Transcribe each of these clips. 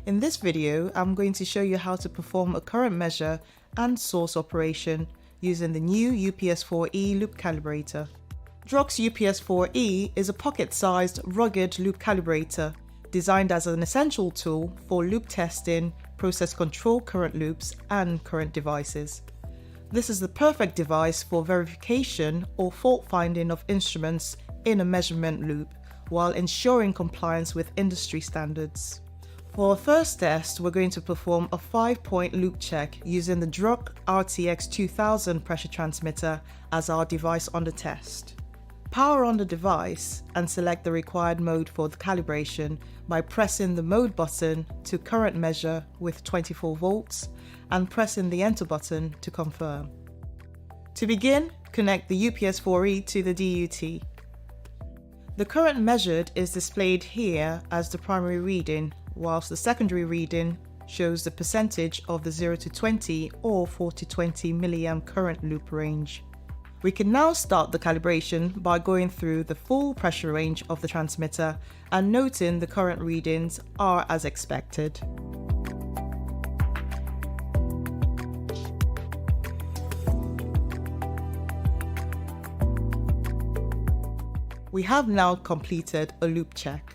In this video, I'm going to show you how to perform a current measure and source operation using the new UPS4E loop calibrator. Druck's UPS4E is a pocket-sized, rugged loop calibrator designed as an essential tool for loop testing, process control current loops, and current devices. This is the perfect device for verification or fault finding of instruments in a measurement loop while ensuring compliance with industry standards. For our first test, we're going to perform a 5-point loop check using the Druck RTX 2000 pressure transmitter as our device on the test. Power on the device and select the required mode for the calibration by pressing the mode button to current measure with 24 volts and pressing the enter button to confirm. To begin, connect the UPS4E to the DUT. The current measured is displayed here as the primary reading, whilst the secondary reading shows the percentage of the 0 to 20 or 4 to 20 milliamp current loop range. We can now start the calibration by going through the full pressure range of the transmitter and noting the current readings are as expected. We have now completed a loop check.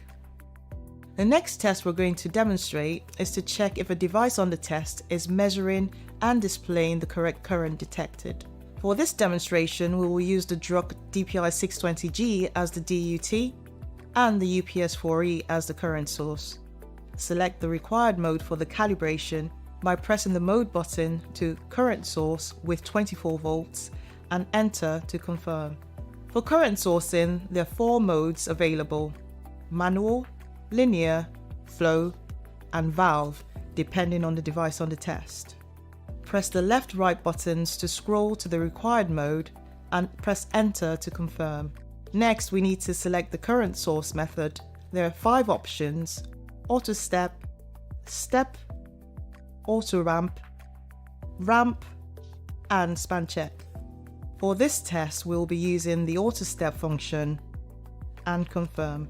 The next test we're going to demonstrate is to check if a device on the test is measuring and displaying the correct current detected. For this demonstration, we will use the Druck DPI620G as the DUT and the UPS4E as the current source. Select the required mode for the calibration by pressing the mode button to current source with 24 volts and enter to confirm. For current sourcing, there are 4 modes available: manual, linear, flow, and valve, depending on the device on the test. Press the left-right buttons to scroll to the required mode and press enter to confirm. Next, we need to select the current source method. There are 5 options: auto step, step, auto ramp, ramp, and span check. For this test, we'll be using the auto step function and confirm.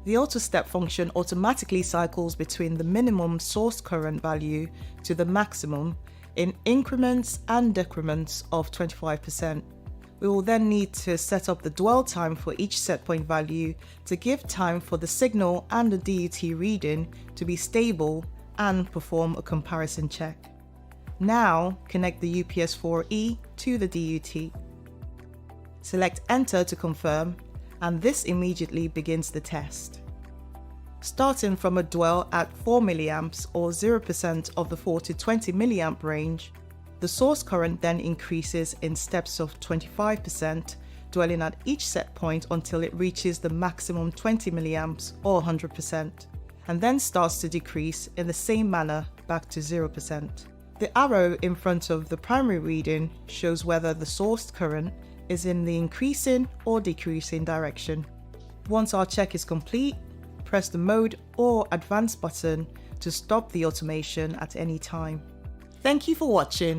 The auto step function automatically cycles between the minimum source current value to the maximum in increments and decrements of 25%. We will then need to set up the dwell time for each set point value to give time for the signal and the DUT reading to be stable and perform a comparison check. Now connect the UPS4E to the DUT. Select enter to confirm, and this immediately begins the test. Starting from a dwell at 4 mA or 0% of the 4 to 20 mA range, the source current then increases in steps of 25%, dwelling at each set point until it reaches the maximum 20 mA or 100%, and then starts to decrease in the same manner back to 0%. The arrow in front of the primary reading shows whether the source current is in the increasing or decreasing direction. Once our check is complete, press the mode or advanced button to stop the automation at any time. Thank you for watching.